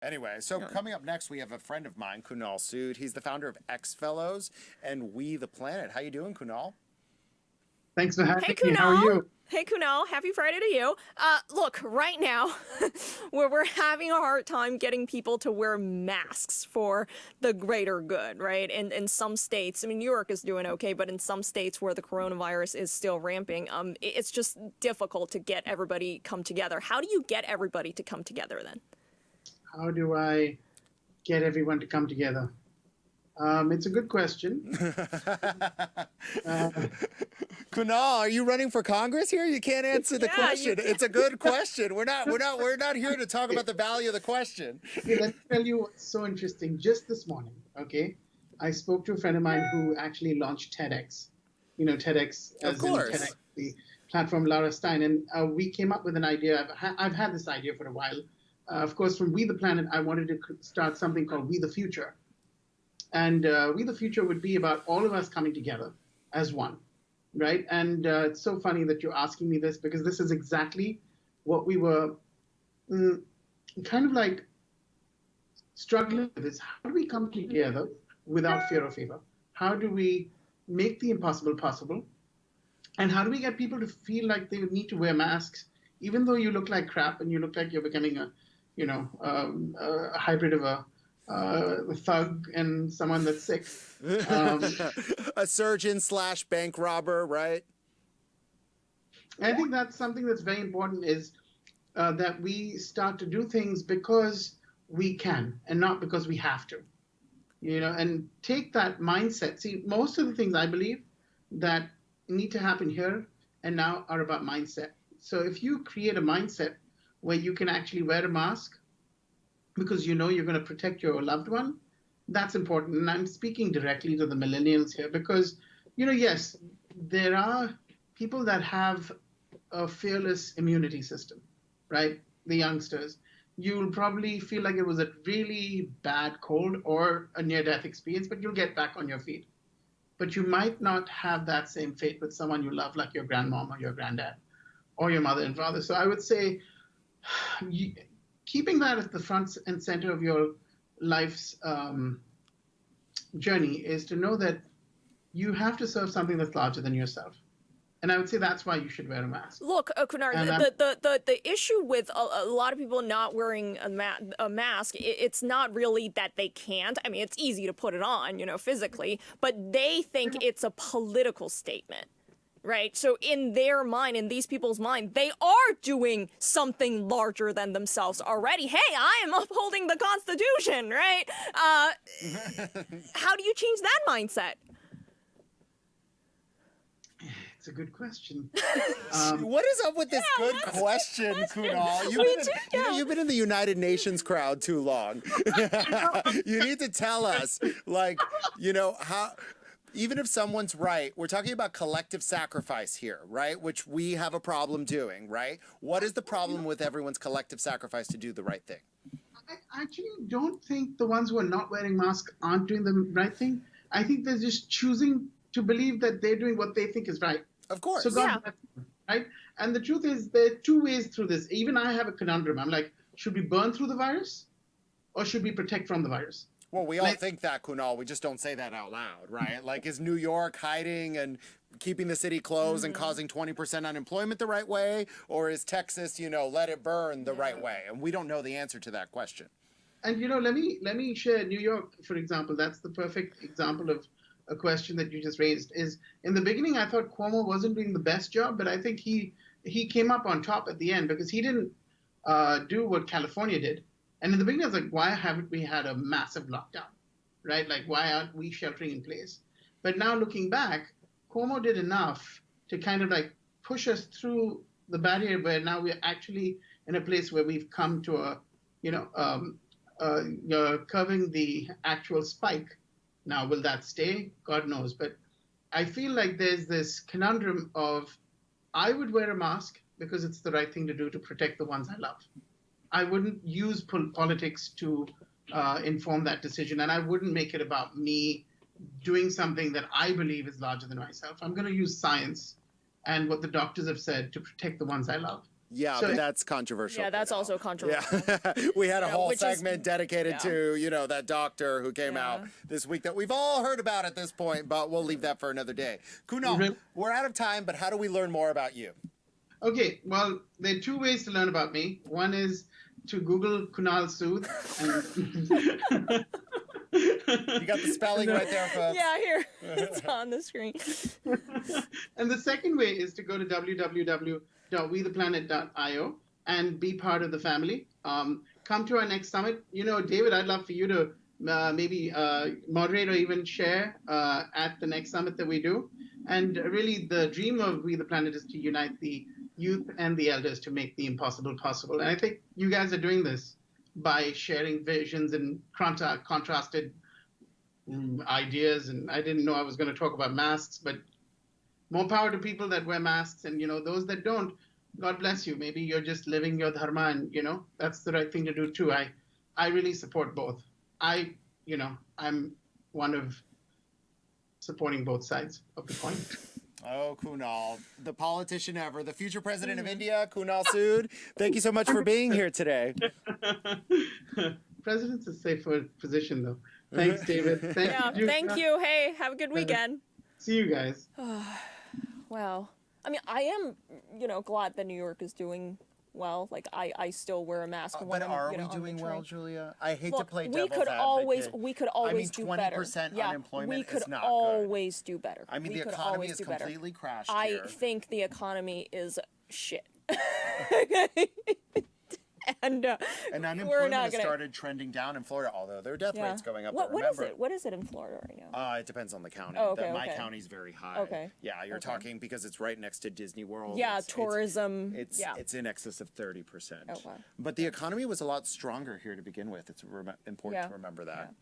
Anyway, so Yeah. coming up next, we have a friend of mine, Kunal Sood. He's the founder of X Fellows and We the Planet. How you doing, Kunal? Thanks for Hey having me. How are Kunal. you? Hey Kunal, happy Friday to you. Look, right now, where we're having a hard time getting people to wear masks for the greater good, right? And in some states, I mean, New York is doing okay, but in some states where the coronavirus is still ramping, it's just difficult to get everybody come together. How do you get everybody to come together then? How do I get everyone to come together? It's a good question. Uh, Kunal, are you running for Congress here? You can't answer the Yeah, question. It's a good question. We're not here to talk about the value of the question. okay, let me tell you what's so interesting. Just this morning, okay, I spoke to a friend of mine who actually launched TEDx. You know, TEDx Of as in TEDx, course. the platform Lara Stein, and we came up with an idea. I've had this idea for a while. Of course, from We the Planet, I wanted to start something called We the Future. And We the Future would be about all of us coming together as one, right? And it's so funny that you're asking me this because this is exactly what we were mm, kind of like struggling with is how do we come together without fear or favor? How do we make the impossible possible? And how do we get people to feel like they need to wear masks, even though you look like crap and you look like you're becoming a hybrid of a thug and someone that's sick. Um, A surgeon slash bank robber, right? I think that's something that's very important is that we start to do things because we can and not because we have to, and take that mindset. See, most of the things I believe that need to happen here and now are about mindset. So if you create a mindset where you can actually wear a mask because you know you're going to protect your loved one, that's important. And I'm speaking directly to the millennials here because, yes, there are people that have a fearless immunity system, right? The youngsters. You'll probably feel like it was a really bad cold or a near death experience, but you'll get back on your feet. But you might not have that same fate with someone you love, like your grandmom or your granddad or your mother and father. So I would say you, keeping that at the front and center of your life's journey is to know that you have to serve something that's larger than yourself. And I would say that's why you should wear a mask. Look, Kunar, And the issue with a lot of people not wearing a mask, it's not really that they can't. I mean, it's easy to put it on, physically, but they think it's a political statement. Right? So in their mind, in these people's mind, they are doing something larger than themselves already. Hey, I am upholding the Constitution, right? How do you change that mindset? it's a good question. What is up with this good question, Kunal? You've been in the United Nations crowd too long. You need to tell us, how. Even if someone's right, we're talking about collective sacrifice here, right? Which we have a problem doing, right? What is the problem with everyone's collective sacrifice to do the right thing? I actually don't think the ones who are not wearing masks aren't doing the right thing. I think they're just choosing to believe that they're doing what they think is right. Of course. So God Yeah. bless them, right? And the truth is, there are two ways through this. Even I have a conundrum. I'm like, should we burn through the virus, or should we protect from the virus? Well, we all think that, Kunal. We just don't say that out loud, right? Like, is New York hiding and keeping the city closed and causing 20% unemployment the right way? Or is Texas, let it burn the right way? And we don't know the answer to that question. And let me share New York, for example. That's the perfect example of a question that you just raised. Is in the beginning I thought Cuomo wasn't doing the best job, but I think he came up on top at the end because he didn't do what California did. And in the beginning, I was like, why haven't we had a massive lockdown, right? Like, why aren't we sheltering in place? But now looking back, Cuomo did enough to kind of like push us through the barrier where now we're actually in a place where we've come to curving the actual spike. Now, will that stay? God knows. But I feel like there's this conundrum of I would wear a mask because it's the right thing to do to protect the ones I love. I wouldn't use politics to inform that decision, and I wouldn't make it about me doing something that I believe is larger than myself. I'm going to use science and what the doctors have said to protect the ones I love. Yeah, So- but that's controversial. Yeah, that's Kunal. also controversial. Yeah, we had a whole which is- segment dedicated to, you know, that doctor who came out Yeah. this week that we've all heard about at this point, but we'll leave that for another day. Kunal, Really? we're out of time, but how do we learn more about you? Okay, well, there are two ways to learn about me. One is to Google Kunal Sood. And You got the spelling right there, folks. Yeah, here it's on the screen. And the second way is to go to www.wetheplanet.io and be part of the family. Come to our next summit. You know, David, I'd love for you to maybe moderate or even share at the next summit that we do. And really, the dream of We the Planet is to unite the youth and the elders to make the impossible possible. And I think you guys are doing this by sharing visions and contrasted ideas. And I didn't know I was going to talk about masks, but more power to people that wear masks, and those that don't, God bless you. Maybe you're just living your dharma, and that's the right thing to do too. I really support both. I'm one of supporting both sides of the coin. Oh, Kunal, the politician ever, the future president of India, Kunal Sood. Thank you so much for being here today. President's a safer position, though. Thanks, David. Yeah, thank you. Hey, have a good weekend. See you guys. Well, I mean, I am, glad that New York is doing well. Like, I still wear a mask when But I'm, are we on the doing well, train. Julia? I hate to Look, play we devil's could always advocate. do better. 20% Yeah, unemployment we could is not good. always do better. I mean, we the could economy always is do better. completely crashed I here. think the economy is shit. And And we're unemployment not has gonna. started trending down in Florida, although their death Yeah. rate's going up. What but is remember, it? What is it in Florida right now? It depends on the county. Oh, okay, My okay. county's very high. Okay. Yeah, you're Okay. talking because it's right next to Disney World. Yeah, It's- tourism. It's yeah. it's in excess of 30%. Okay. But the economy was a lot stronger here to begin with. It's important Yeah. to remember that.